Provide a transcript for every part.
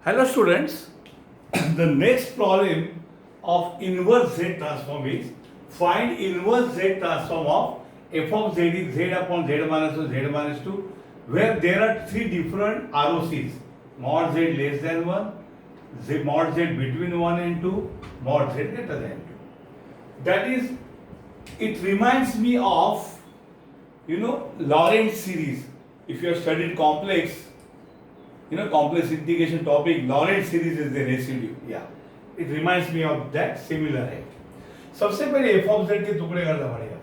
Hello students, the next problem of inverse Z transform is find inverse Z transform of f of Z is Z upon Z minus 1, Z minus 2, where there are three different ROCs, mod Z less than 1, Z, mod Z between 1 and 2, mod Z greater than 2. That is, it reminds me of, Lorentz series. If you have studied complex, complex integration topic, Lorentz series is the residue. Yeah, it reminds me of that similar है. सबसे पहले f of z के टुकड़े करना पड़ेगा.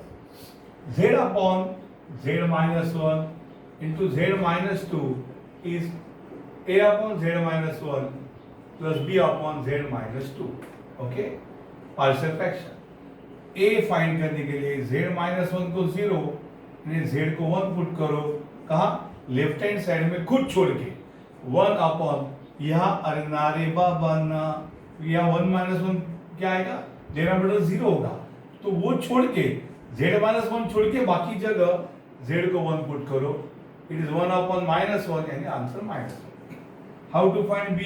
Z upon z minus 1 into z minus 2 is a upon z minus 1 plus b upon z minus 2. Okay, partial fraction. a find करने के लिए z minus 1 को 0 यानी z को 1 पुट करो. कहाँ? लेफ्ट हैंड साइड में खुद छोड़ के 1 अपॉन यहाँ अरे नारे बाबा यहाँ 1 माइनस 1 क्या आएगा? डिनोमिनेटर 0 होगा, तो वो छोड़ के z माइनस 1 छोड़ के बाकी जगह z को 1 पुट करो. इट इज 1 अपॉन माइनस 1 यानी answer minus 1. How to find b?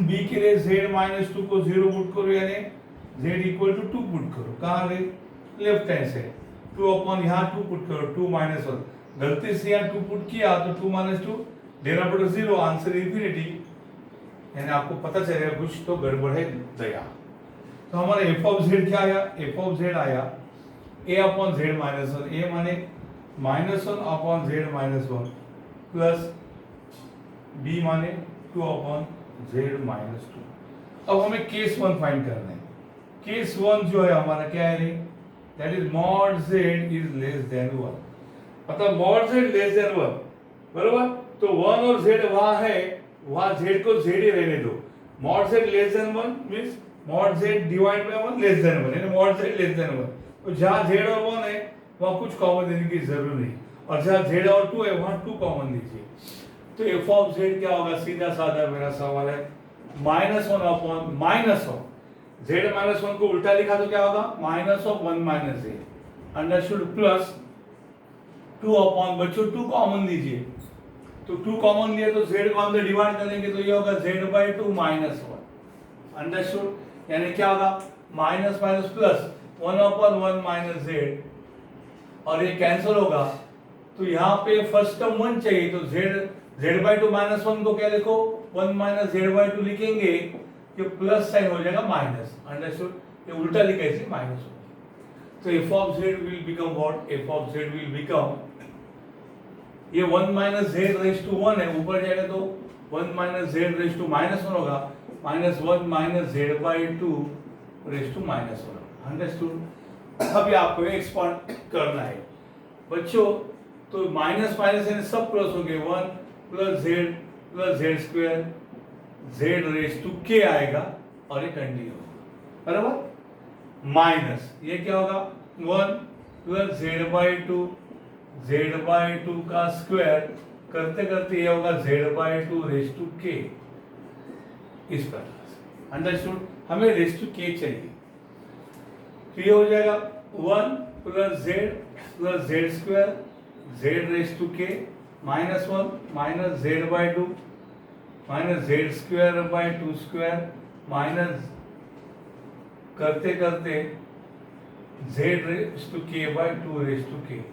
b के लिए z माइनस 2 को 0 पुट करो यानी z इक्वल टू 2 पुट करो. कहाँ रे? लेफ्ट हैंड से 2 अपॉन यहाँ 2 पुट करो, 2 माइनस 1. गलती से यहाँ 2 पुट किया तो 2 माइनस 2 डिनोमिनेटर 0, आंसर इंफिनिटी. यानी आपको पता चलेगा कुछ तो गड़बड़ है दया. तो हमारा f ऑफ z क्या आया? f ऑफ z आया a upon z minus 1. a माने minus 1 upon z minus 1 plus b माने 2 अपॉन z माइनस 2. अब हमें केस 1 फाइंड करना है. केस 1 जो है हमारा क्या है रे? That is mod z is less than 1. मतलब मॉड z लेस देन 1, बरोबर. तो 1 और z वहां है, वहां z को z ही रहने दो. Mod z less than 1 means mod z divide by 1 less than 1 यानी मॉड z लेस देन 1. तो जहां z और 1 है वहां कुछ कॉमन देने की जरूरत नहीं, और जहां z और 2 है वहां 2 कॉमन दीजिए. तो f ऑफ z क्या होगा? सीधा साधा मेरा सवाल है minus 1 upon minus of z minus 1 को उल्टा लिखा तो क्या होगा? Minus of 1 minus z understood plus 2 upon, बच्चों 2 कॉमन लीजिए. तो 2 कॉमन लिया तो z को अंदर डिवाइड करेंगे तो ये होगा z बाई 2 माइनस 1. अंडरस्टूड. यानी क्या होगा? Minus minus plus 1 upon 1 minus z, और ये कैंसिल होगा. तो यहाँ पे फर्स्ट टर्म 1 चाहिए तो z बाई 2 माइनस 1 को क्या लिखो? 1 माइनस z बाई 2 लिखेंगे, ये प्लस साइन हो जाएगा माइनस. अंडरस्टूड. ये उल्टा लिखा इसलिए माइनस होगा. तो f of z will become what? f of z will become, ये 1 माइनस z रेज टू 1 है, ऊपर जाएगा तो 1 minus z raise to minus 1 होगा, minus 1 minus z by 2 raise to minus 1. Understood. अभी आपको एक्सपांड करना है बच्चों. तो माइनस माइनस यानी सब प्लस हो गए. 1 plus z square z raise to k आएगा और ये कंटिन्यू होगा, बराबर. माइनस ये क्या होगा? 1 plus z by 2 z by 2 का स्क्वायर करते करते ये होगा z by 2 raise to k. इस प्रकार से. अंडरस्टूड. हमें रेज टू k चाहिए तो ये हो जाएगा 1 plus z square z raise to k minus 1 minus z by 2 minus z square by 2 square minus करते करते z raise to k by 2 raise to k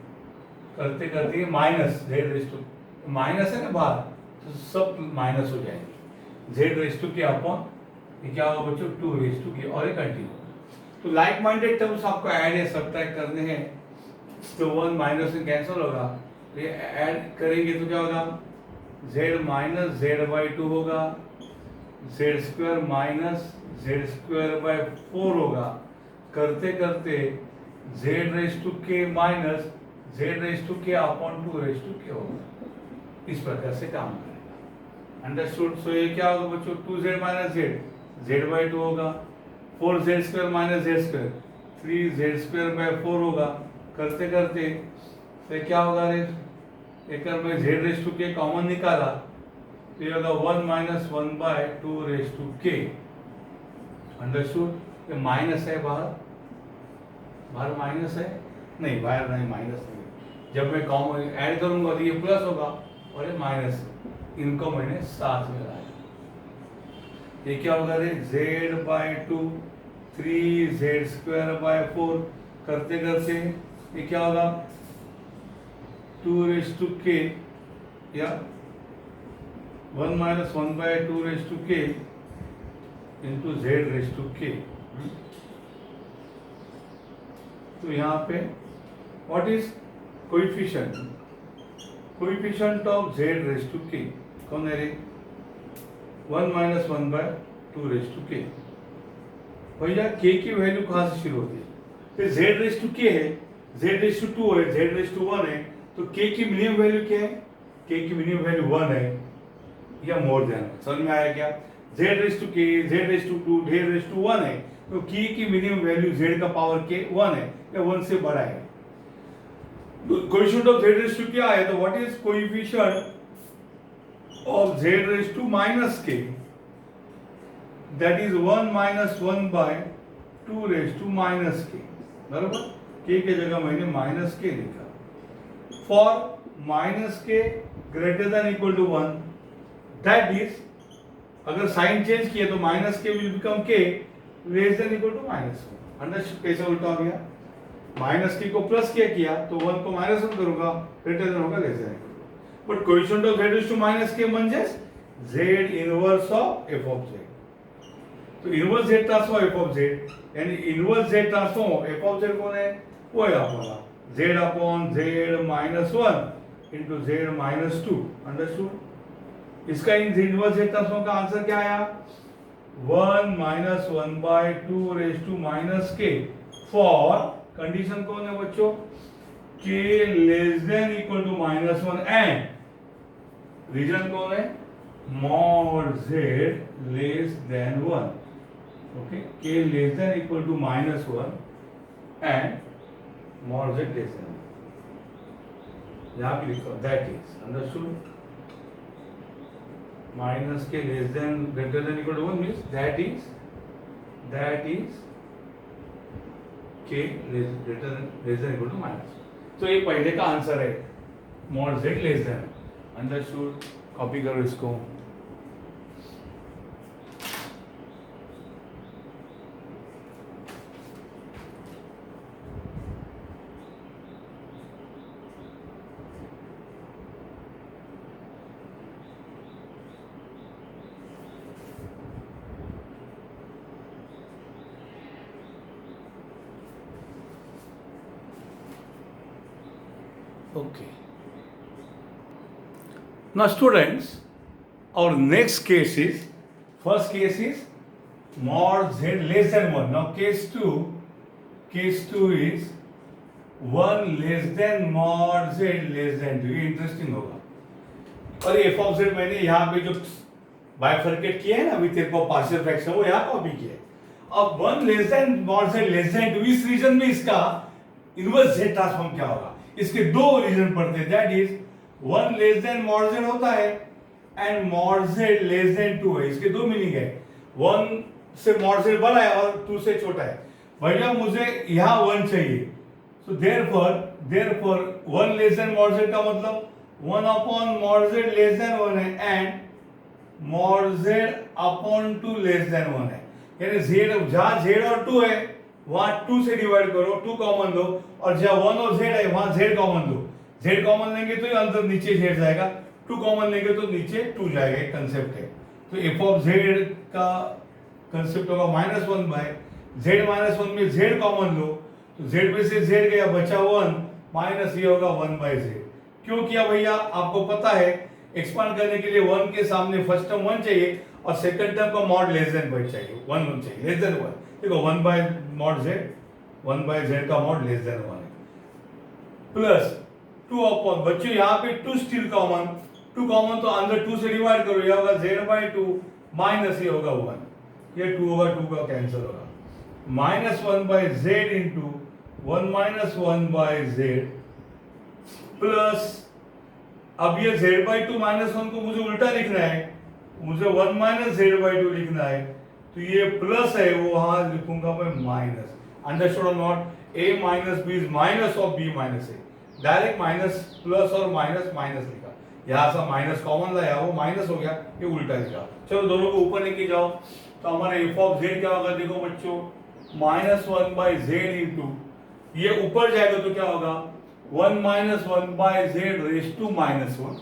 करते करते minus z raise to, minus है ना बाहर तो सब माइनस हो जाएंगे. z raise to k upon ये क्या होगा बच्चों? 2 रेज टू k, और ये कंटिन्यू. तो लाइक माइंडेड टर्म्स आपको ऐड या सब्ट्रैक्ट करने हैं तो 1 माइनस से कैंसिल होगा, तो ये ऐड करेंगे तो क्या होगा? z माइनस z बाई 2 होगा, z square minus z square by 4 होगा, करते करते z raise to k minus z raise to k upon 2 raise to k होगा. इस प्रकार से काम करेगा. अंडरस्टूड. सो ये क्या होगा बच्चों? 2z माइनस z बाई 2 होगा, 4z square minus z square 3z square by 4 होगा, करते करते तो क्या होगा रे? एक में z raise to k common निकाला तो ये होगा 1 minus 1 by 2 raise to k. Understood. ये माइनस है बाहर, बाहर माइनस है नहीं, बाहर नहीं माइनस नहीं. जब मैं कॉमन ऐड करूंगा तो ये प्लस होगा और ये माइनस. इनको मैंने साथ में लाया. ये क्या होगा रे, z/2 3z²/4 करते करते ये क्या होगा 2k या 1 - 1/2k इंटू z/k। तो यहाँ पे what is coefficient of z/k कौन है रे, 1 - 1/2k। भैया k की वैल्यू कहाँ से शुरू होती है, फिर z/k है, z/2 है, z/1 है, तो k की मिनिमम वैल्यू क्या है, k की मिनिमम वैल्यू 1 है या मोर देन, समझ में आया क्या, z/k z/2 z/1 है, तो k की मिनिमम वैल्यू z का पावर k 1 है या 1 से बड़ा है। कोएफिशिएंट ऑफ z/k क्या है, तो what is coefficient of z/-k, that is 1 - 1/2k, बराबर, k के जगह मैंने -k लिखा। For -k greater than equal to 1, that is अगर साइन चेंज किया तो -k will become k less than equal to -1। Understood, कैसे उल्टा हो गया, -k को प्लस किया तो 1 को -1 करूंगा, ग्रेटर देन होगा less than. But coefficient of z/-k म्हणजेच z inverse of f of z। तो inverse z transform f of z, यानी inverse z transform f of z कौन है, वो है आपका z/z-1 इंटू z-2। अंडरस्टूड, इसका इनवर्स z ट्रांसफॉर्म का आंसर क्या आया, 1 - 1/2k फॉर कंडीशन कौन है बच्चों, k less than equal to -1 and region कौन है, mod z less than 1। Okay, k less than equal to -1 and mod z less than, यहां पे लिखो that is, understood, -k less than greater than equal to 1 means that is k greater than equal to -1। तो ये पहले का answer है, mod z less then. Understood, copy करो इसको। Okay. Now students, our next case is, first case is mod z less than 1. Now case 2 is 1 less than mod z less than 2। ये interesting होगा। और f of z मैंने यहाँ पे जो bifurcate किया है ना, अभी तेरे को पार्शियल फ्रैक्शन, वो यहाँ कॉपी किया है। अब 1 less than mod z less then 2, इस रीजन में इसका इनवर्स z ट्रांसफॉर्म क्या होगा, इसके दो रीजन पड़ते हैं, that is 1 less than mod z होता है and mod z less then 2 है। इसके दो मीनिंग है, 1 से mod z बड़ा है और 2 से छोटा है। भैया मुझे यहाँ 1 चाहिए, so therefore 1 less than mod z का मतलब 1 upon mod z less than 1 है and mod z upon 2 less than 1 है। यानी z जहाँ z और 2 है वहां 2 से डिवाइड करो, 2 कॉमन लो, और जहां 1 और z है वहां z कॉमन लो। z कॉमन लेंगे तो अंदर नीचे z जाएगा, 2 कॉमन लेंगे तो नीचे 2 जाएगा। एक कंसेप्ट है। तो f ऑफ z का कंसेप्ट होगा -1 बाय z-1 में z कॉमन लो, तो z में से z गया, बचा 1 माइनस ये होगा 1/z। क्यों किया भैया, आपको पता है एक्सपांड करने के लिए 1 के सामने फर्स्ट टर्म 1 चाहिए और सेकंड टर्म का मॉड लेस देन 1 चाहिए, 1 चाहिए, लेस देन 1। देखो 1/z का मॉड लेस देन 1 है, प्लस 2 अपॉन, बच्चों यहाँ पे 2 स्टिल कॉमन, 2 कॉमन तो अंदर 2 से डिवाइड करो, ये होगा z/2 माइनस ये होगा 1, ये 2 होगा, 2 का कैंसिल होगा, -1/z इंटू 1 - 1/z प्लस, अब ये z/2 -1 को मुझे उल्टा लिखना है, मुझे 1 - z/2 लिखना है, तो ये प्लस है, वो वहां लिखूंगा मैं माइनस। अंडरस्टूड और not, a minus b is minus of b minus a, direct minus plus और माइनस माइनस लिखा, यहाँ से माइनस कॉमन लाया, वो माइनस हो गया, ये उल्टा लिखा। चलो दोनों को ऊपर लेके जाओ, तो हमारा एफ ऑफ जेड क्या होगा, देखो बच्चों, -1/z इंटू, ये ऊपर जाएगा तो क्या होगा, 1 - 1/z raise to -1,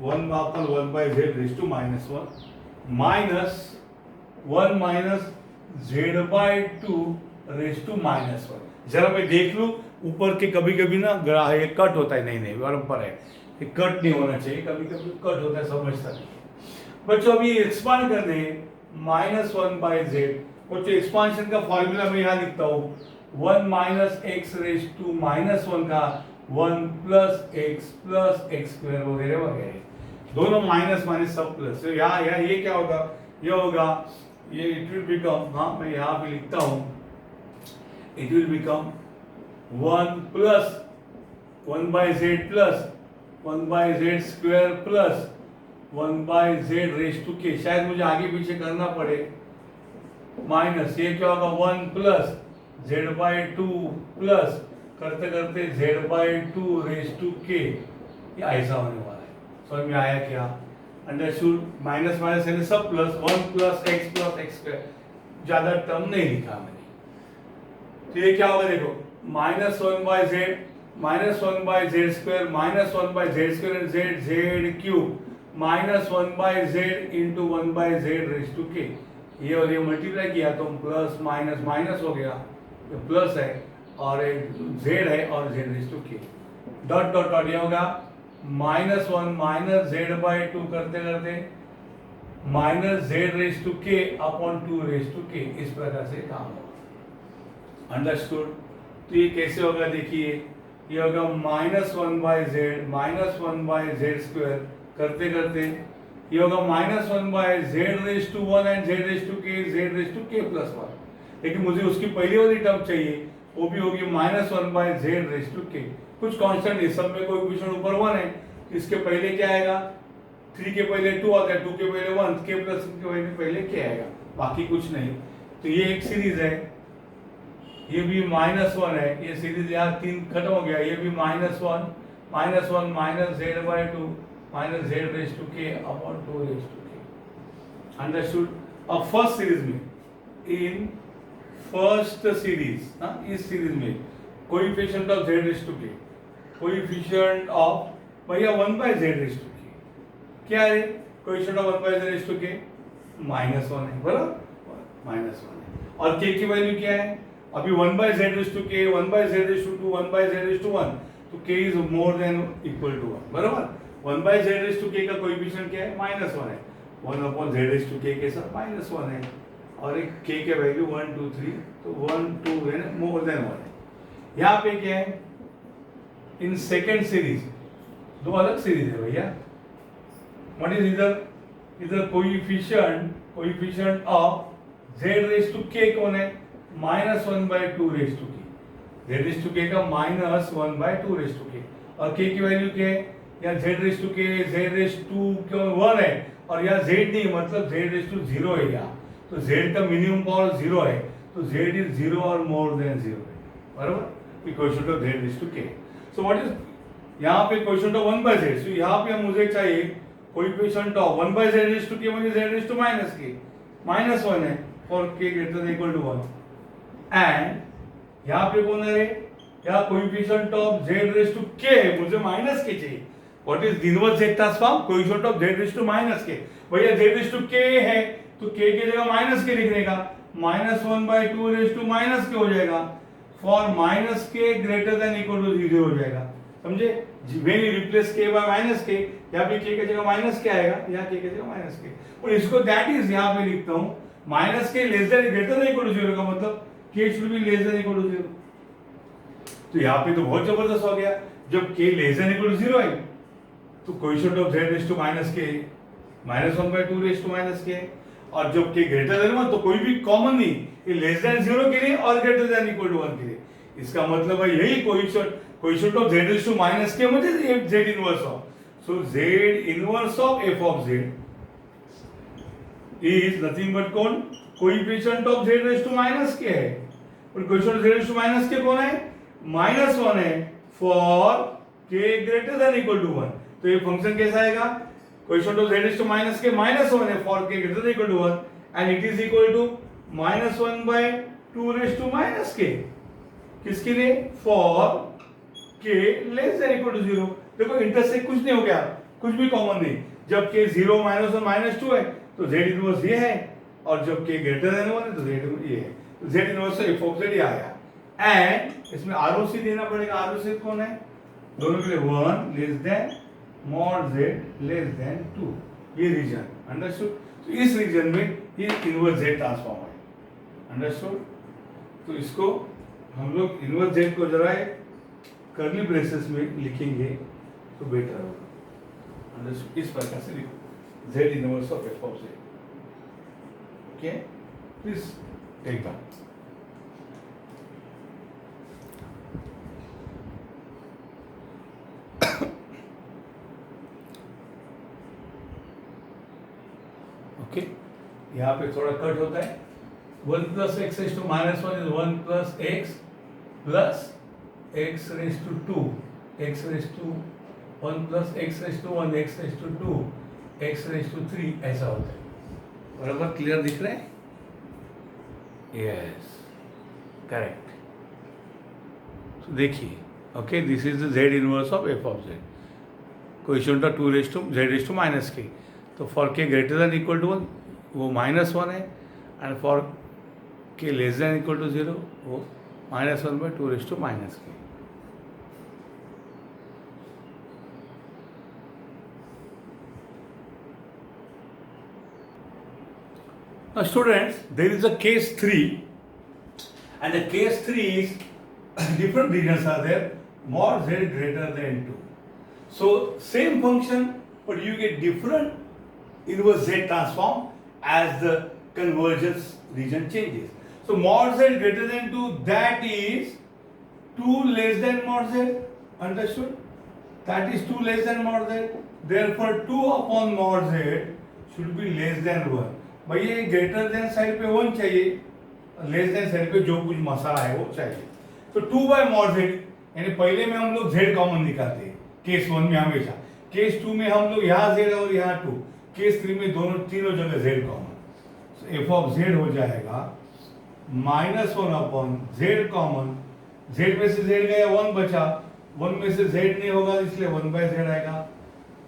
1/z raise to -1 minus 1 - z/2 raise to -1। जरा मैं देख लूं, ऊपर के कभी कभी ना ग्राह ये कट होता है, नहीं बराबर है, ये कट नहीं होना चाहिए, कभी कभी कट होता है, समझता नहीं बच्चों। अभी एक्सपांड करने -1/z, बच्चों एक्सपांशन का फॉर्मूला मैं यहाँ लिखता हूँ, 1 - x रेज टू -1 का 1 + x + x² वगैरह वगैरह, दोनों माइनस माइनस सब प्लस। तो यहाँ ये क्या होगा, ये होगा, ये इट विल बिकम, हाँ मैं यहाँ पे लिखता हूँ, it will become 1 + 1/z plus 1/z² plus 1/z raise to k, शायद मुझे आगे पीछे करना पड़े, माइनस ये क्या होगा, 1 + z/2 प्लस करते करते z/2 रेज टू k, ये ऐसा होने वाला है। समझ में आया क्या, अंडरस्टूड। माइनस माइनस यानी सब प्लस, 1 + x + x², ज्यादा टर्म नहीं लिखा मैंने। तो ये क्या होगा, देखो, -1/z -1/z² -1/z² z³ -1/z into 1/z raise to k, ये और ये मल्टीप्लाई किया तो प्लस माइनस माइनस हो गया, ये प्लस है और एक z है और z raise to k, dot dot dot, ये होगा -1 - z/2 करते करते -z raise to k upon 2 raise to k, इस प्रकार से काम होगा। अंडरस्टूड। तो ये कैसे होगा, देखिए, ये होगा -1/z -1/z² करते करते ये होगा -1/z raise to 1 and z raise to k +1, लेकिन मुझे उसकी पहली वाली टर्म चाहिए, वो भी होगी -1/z रेज टू k। कुछ कांस्टेंट, इस सब में कोएफिशिएंट ऊपर 1 है, इसके पहले क्या आएगा, 3 के पहले 2 आता है, 2 के पहले 1, k प्लस के पहले k आएगा, बाकी कुछ नहीं। तो ये एक सीरीज है, ये भी -1 है, ये सीरीज यहाँ 3 खत्म हो गया, ये भी -1 -z/2 -z raise to k upon 2 raise to k। Understood. अब फर्स्ट सीरीज में, इन फर्स्ट सीरीज, इस सीरीज में coefficient of z raise to k, coefficient of भैया 1/z रेज टू k, क्या है coefficient of 1/z raise to k, -1 है, बराबर, -1 है, और k की वैल्यू क्या है, अभी 1/z raise to k 1/z raise to 2 1/z raise to 1, तो k is more than equal to 1, बराबर। 1/z रेज टू k का कोएफिशिएंट क्या है, -1 है, 1/z रेज टू k के साथ -1 है, और एक k के वैल्यू 1 2 3, तो 1 2 है ना, मोर देन 1 है। यहाँ पे क्या है, इन सेकेंड सीरीज, दो अलग सीरीज है भैया, व्हाट इज इधर coefficient of z raise to k कौन है, -1/2 raise to k, z raise to k का -1/2 रेज टू k, और k की वैल्यू क्या है, यहाँ z raise to k z raise to क्यों 1 है, और यहाँ z नहीं, मतलब z रेज टू 0 है यहाँ, तो z का मिनिमम पावर 0 है, तो z इज 0 और मोर देन 0 है, बराबर, coefficient of z raise to k। So what is यहाँ पे कोएफिशिएंट ऑफ 1/z, सो यहाँ पे मुझे चाहिए coefficient of 1/z raise to k, मतलब z रेज टू -k, -1 है for k greater than equal to 1, and यहाँ पे कौन है, यहाँ coefficient of z raise to k, मुझे -k चाहिए। What is inverse z transform, coefficient of z raise to -k, भैया z रेज टू k है तो k की जगह -k लिखने का, -1/2 रेज टू -k हो जाएगा, for -k greater than equal to 0 हो जाएगा, समझे। When you replace k by -k, यहाँ पे k की जगह -k आएगा, यहाँ k की जगह -k, और इसको दैट इज यहाँ पे लिखता हूँ -k less than greater than equal to 0 का मतलब k should be less than equal to 0। तो यहाँ पे तो बहुत जबरदस्त हो गया, जब k less than equal to 0 है तो coefficient of z raise to -k -1/2 raise to -k, और जब k ग्रेटर देन 1 तो कोई भी कॉमन नहीं, ये लेस देन 0 के लिए और ग्रेटर देन इक्वल टू 1 के लिए, इसका मतलब है यही coefficient of z raise to -k मुझे z inverse of, so z inverse of f of z is nothing but कौन, coefficient of z raise to -k है, और coefficient of z raise to -k कौन है, -1 है for k greater than equal to 1, तो ये function कैसा आएगा, coefficient of z is to minus k minus 1 है for k greater than equal to 1 and it is equal to minus 1 by 2 raise to minus K, किसके लिए, for k less than equal to 0। देखो intersect कुछ नहीं हो गया, कुछ भी कॉमन नहीं, जब k 0 माइनस 1 माइनस 2 है तो z इनवर्स ये है, और जब k ग्रेटर देन 1 है तो z ये है, तो z इनवर्स से f ऑफ z ये आया। एंड इसमें ROC देना पड़ेगा, ROC कौन है, दोनों के लिए 1 less than mod z less then 2, ये रीजन अंडरस्टूड। तो इस रीजन में ये इनवर्स z ट्रांसफॉर्म है, अंडरस्टूड। तो इसको हम लोग इनवर्स z को जरा कर्ली ब्रेसेस में लिखेंगे तो बेटर होगा, अंडरस्टूड। इस प्रकार से लिखो z inverse of f of z, okay, please take that. Okay, यहाँ पे थोड़ा कट होता है, 1 plus X raise to minus 1 is 1 plus X plus X raise to 2, X raise to 1 plus X raise to 1, X raise to 2, X raise to 3, ऐसा होता है। बराबर clear दिख रहा है? Yes, correct. तो देखिए, okay, this is the z inverse of f of z, coefficient of 2 raise to z raise to minus K, तो for k greater than equal to 1 वो माइनस 1 है, and for k less than equal to 0 वो minus 1 by 2 raise to minus K. Now students, there is a case 3, and the case 3 is different regions are there, mod z greater than 2. So same function, but you get different inverse z transform as the convergence region changes. So mod z greater than 2, that is 2 less than mod z, understood? That is 2 less than mod z. Therefore 2 upon mod z should be less than 1. भाई ये greater than side पे 1 चाहिए, less than side पे जो कुछ मसाला है वो चाहिए। तो 2 बाय मॉड z, यानी पहले में हम लोग z कॉमन निकालते हैं केस 1 में हमेशा, केस 2 में हम लोग यहाँ z और यहाँ 2, केस 3 में तीनों जगह z common. f of z हो जाएगा minus 1 upon z common, z में से z गया 1 बचा, 1 में से z नहीं होगा इसलिए 1 बाय z आएगा,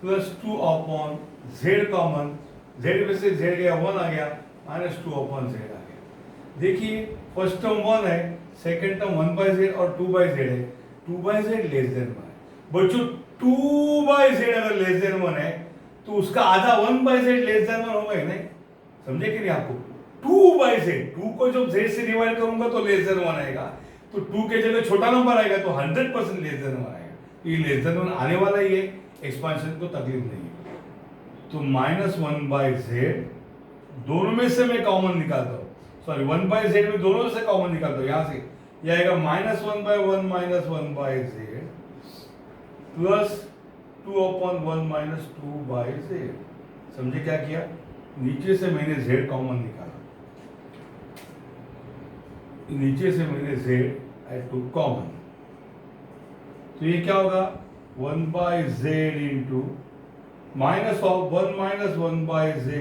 plus 2 upon z common, z में से z गया 1 आ गया, माइनस 2 अपॉन z आ गया। देखिए फर्स्ट टर्म 1 है, सेकंड टर्म 1 बाय z और 2 बाय z है, 2 बाय z लेस देन 1 है। बच्चों 2 बाय z अगर लेस देन 1 है तो उसका आधा 1 बाय z लेस देन 1 होगा ही नहीं, समझे कि नहीं आपको? 2 बाय z, 2 को जब z से डिवाइड करूंगा तो लेस देन 1 आएगा, तो 2 के जगह छोटा नंबर आएगा तो 100% लेस देन 1 आएगा। ये लेस देन 1 आने वाला ही है, एक्सपांशन को तकलीफ नहीं है। तो माइनस 1 बाय z, दोनों में से मैं कॉमन निकालता हूँ, सॉरी 1 बाय z में दोनों से कॉमन निकालता हूँ, यहाँ से यह आएगा minus 1 by 1 minus 1 bye z plus 2 upon 1 minus 2 by z। समझे क्या किया? नीचे से मैंने z कॉमन निकाला, नीचे से मैंने z आई टू कॉमन, तो ये क्या होगा 1 bye z into minus of 1 minus 1 bye z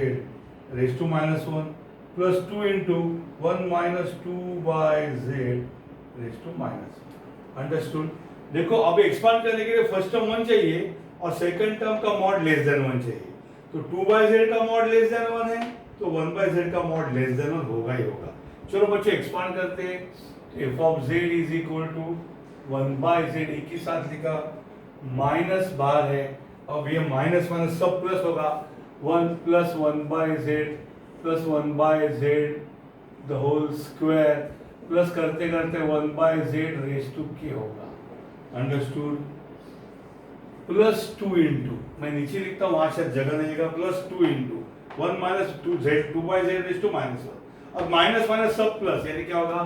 raise to minus 1 plus 2 into 1 minus 2 by z raise to minus 1, understood. देखो अब एक्सपांड करने के लिए फर्स्ट टर्म 1 चाहिए और सेकंड टर्म का मॉड लेस देन 1 चाहिए, तो 2 बाय z का मॉड लेस देन 1 है तो 1 बाय z का मॉड लेस देन 1 होगा ही होगा। चलो बच्चों एक्सपांड करते हैं, f of z is equal to 1 bye z, एक ही साथ लिखा, माइनस बार है, अब ये माइनस माइनस सब प्लस होगा, 1 plus 1 bye z plus 1 bye z the whole square, plus करते करते 1 bye z raise to k होगा, अंडरस्टूड। प्लस 2 इंटू, मैं नीचे लिखता हूँ वहां शायद जगह नहीं, plus 2 into 1 minus 2 by z raise to minus 1, अब माइनस माइनस सब प्लस, यानी क्या होगा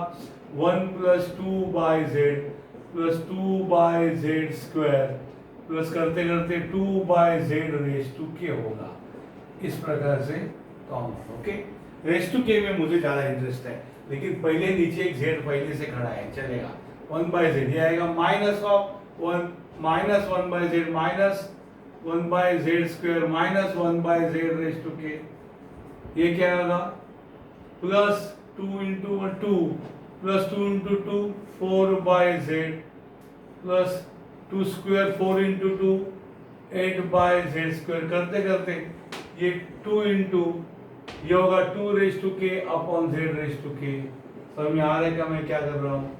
1 plus 2 by z plus 2 by z square, plus करते करते 2 by z raise to k होगा, इस प्रकार से common. Okay, raise to k में मुझे ज्यादा इंटरेस्ट है, लेकिन पहले नीचे एक z पहले से खड़ा है, चलेगा 1 बाय z, ये आएगा minus of 1 minus 1 bye z minus 1 by Z square minus 1 by Z raise to K, ये क्या होगा plus 2 into 2 plus 2 into 2 4 by Z plus 2 square 4 into 2 8 by Z square, करते करते ये 2 इंटू ये होगा 2 raise to K upon Z raise to K. समझ में आ रहा है क्या मैं क्या कर रहा हूँ?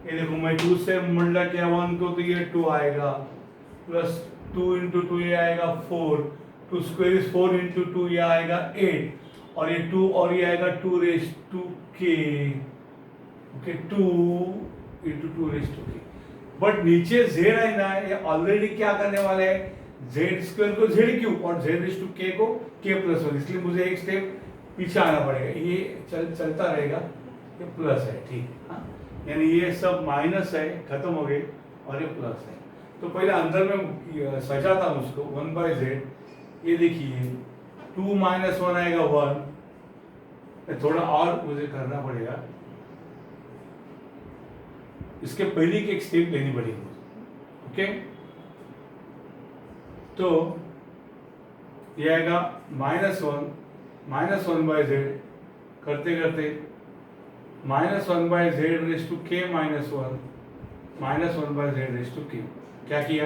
ये देखो मैं 2 से मल्टीप्लाई किया 1 को तो ये 2 आएगा प्लस 2 इंटू 2 ये आएगा 4, 2 स्क्वायर इज 4 इंटू 2 ये आएगा 8 और ये 2 और ये आएगा 2 रेज टू के, ओके 2 इंटू 2 रेज टू के। बट नीचे जेड है ना, ये ऑलरेडी क्या करने वाले हैं जेड स्क्वायर को जेड क्यूब और जेड रेज टू के को के प्लस 1, इसलिए मुझे एक स्टेप पीछे आना पड़ेगा, ये चलता रहेगा, ये प्लस है ठीक, हाँ यानी ये सब माइनस है खत्म हो गए और ये प्लस है। तो पहले अंदर में सजाता हूँ उसको 1 बाय जेड, ये देखिए 2 माइनस 1 आएगा 1, थोड़ा और मुझे करना पड़ेगा, इसके पहले की एक स्टेप लेनी पड़ेगी ओके। तो ये आएगा माइनस 1 बाय जेड, करते करते minus 1 by Z raise to के minus 1 by Z raise to k. क्या किया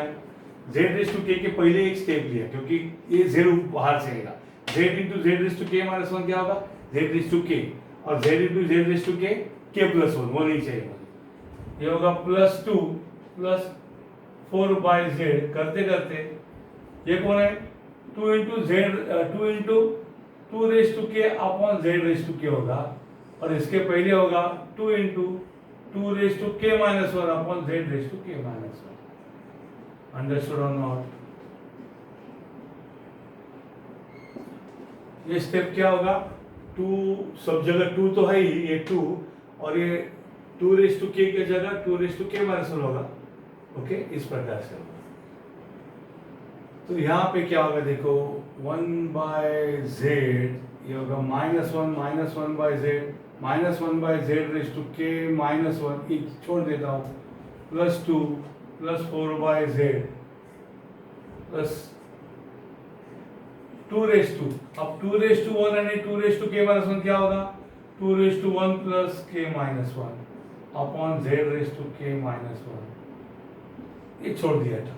जेड रेज टू के पहले एक स्टेप लिया क्योंकि ये जेड बाहर से आएगा, Z into Z raise to के माइनस 1 क्या होगा जेड रेज टू के, और Z into Z raise to K plus 1 वो नहीं चाहिए, ये होगा प्लस 2 प्लस 4 बाय जेड, करते करते ये कौन है 2 into Z 2 into 2 raise to K upon Z raise to K होगा, और इसके पहले होगा 2 इंटू 2 रेज टू के minus 1 upon Z raise to के माइनस 1। अंडरस्टूड और नॉट? ये स्टेप क्या होगा 2 सब जगह 2 तो है ही, ये 2 और ये 2 रेज टू के की जगह 2 रेज टू के माइनस 1 होगा, ओके इस प्रकार से होगा। तो यहाँ पे क्या होगा देखो 1 बाय जेड, ये होगा minus 1 by Z, minus 1 by Z raise to के माइनस 1, एक छोड़ देता हूँ, plus 2 plus 4 by Z plus 2 raise to, अब 2 रेज टू 1 यानी 2 रेज टू के माइनस 1 क्या होगा 2 रेज टू 1 प्लस के minus 1 upon Z raise to के माइनस 1, ये छोड़ दिया था।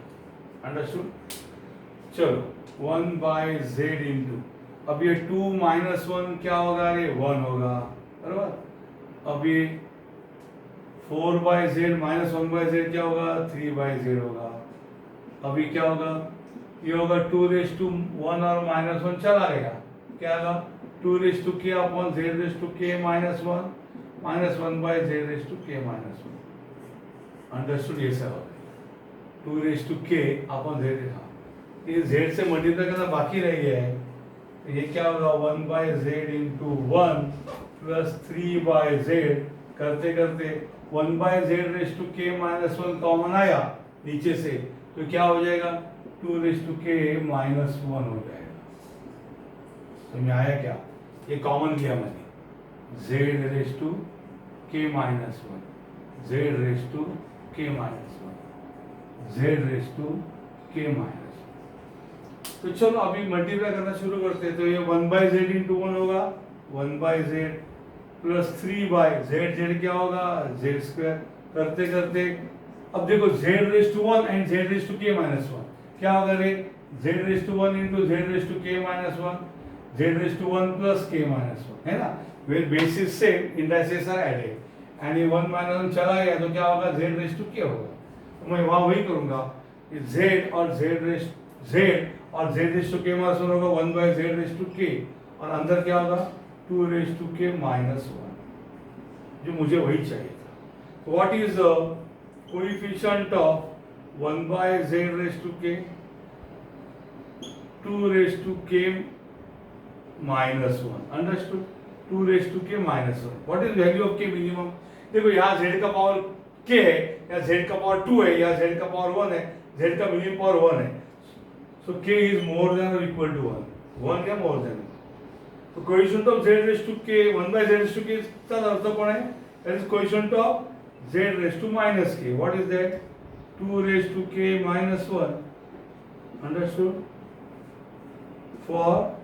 अंडरस्टूड? चलो 1 बाय जेड इंटू, अब ये 2 माइनस 1 क्या होगा ये 1 होगा बराबर, अब ये 4 by Z minus 1 by Z क्या होगा 3 बाय जेड होगा, अभी क्या होगा ये होगा 2 रेज टू 1 और माइनस 1 चला गया, क्या होगा 2 raise to K upon Z raise to के minus 1 by Z raise to के माइनस 1। अंडरस्टूड? ये सब होगा 2 raise to K upon Z, ये z से मल्टीप्लाई करना बाकी रह गया है, तो ये क्या होगा 1 by Z into 1 plus 3 by Z, करते करते 1 बाय जेड रेज टू के माइनस 1 कॉमन आया नीचे से, तो क्या हो जाएगा 2 रेज टू के माइनस 1 हो जाएगा। समझ में आया क्या? ये कॉमन लिया मैंने जेड रेज टू के माइनस 1, जेड रेज टू के माइनस 1, जेड रेज टू के माइनस। तो चलो अभी मल्टीप्लाई करना शुरू करते हैं, तो ये 1 बाय जेड इंटू 1 होगा 1 by Z plus 3 by z, z क्या होगा जेड स्क्वायर, करते करते अब देखो z raise to 1 and z raise to के माइनस 1 क्या होगा रे z raise to 1 into Z raise to के minus 1, z raise to 1 plus के माइनस 1 है ना, वेर बेसिस से इंडाइसेस आर एडेड एंड ये 1 माइनस 1 चला गया तो क्या होगा जेड रेज टू के होगा, तो मैं वहां वही करूंगा जेड और जेड रेज टू के माइनस 1 होगा 1 by Z raise to K, और अंदर क्या होगा 2 रेज टू के माइनस 1, जो मुझे वही चाहिए था। What is the coefficient of 1 by Z raise to K 2 raise to के माइनस 1, अंडरस्टूड 2 रेज टू के minus 1। What is value of K minimum? देखो यहाँ z का पावर k है, या z का पावर 2 है, या z का पावर 1 है, z का मिनिमम पावर 1 है, so k is more than or equal to 1 क्या more than, तो coefficient of z raise to k 1 by z raise to k का अर्थ कौन है, that is coefficient of z raise to minus k, what is that 2 raise to k minus 1, understood? for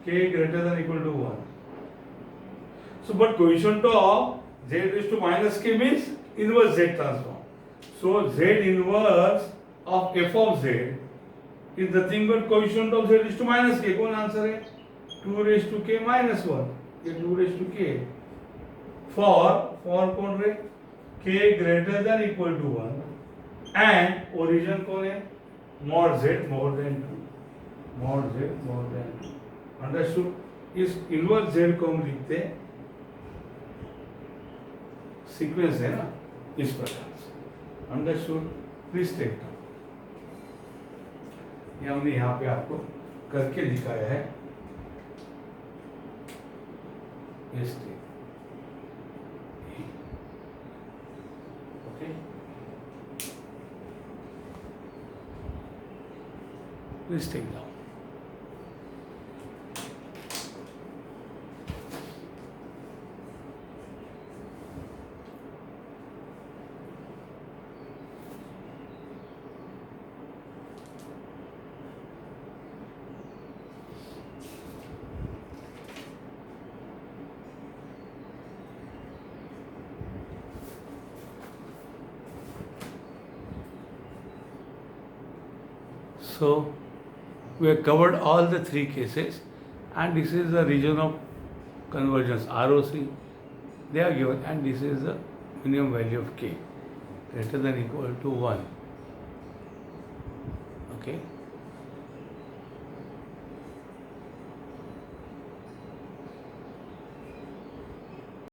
k greater than equal to 1. So, but coefficient of z raised to minus k means inverse z transform. So, z inverse of f of z is nothing but coefficient of z raised to minus k. कौन answer है? 2 raised to k minus 1. ये 2 raised to k. For कौन रहे? k greater than equal to 1 and origin कौन है? Mod z more than 2. Mod z more than 2. Understood? इस inverse z को हम लिखते हैं सीक्वेंस है ना इस प्रकार से. अंडरस्टूड? Please take down. ये हमने यहाँ पे आपको करके दिखाया है. Yes okay. Please take down. So, we have covered all the three cases and this is the region of convergence ROC they are given and this is the minimum value of k greater than equal to 1. Okay.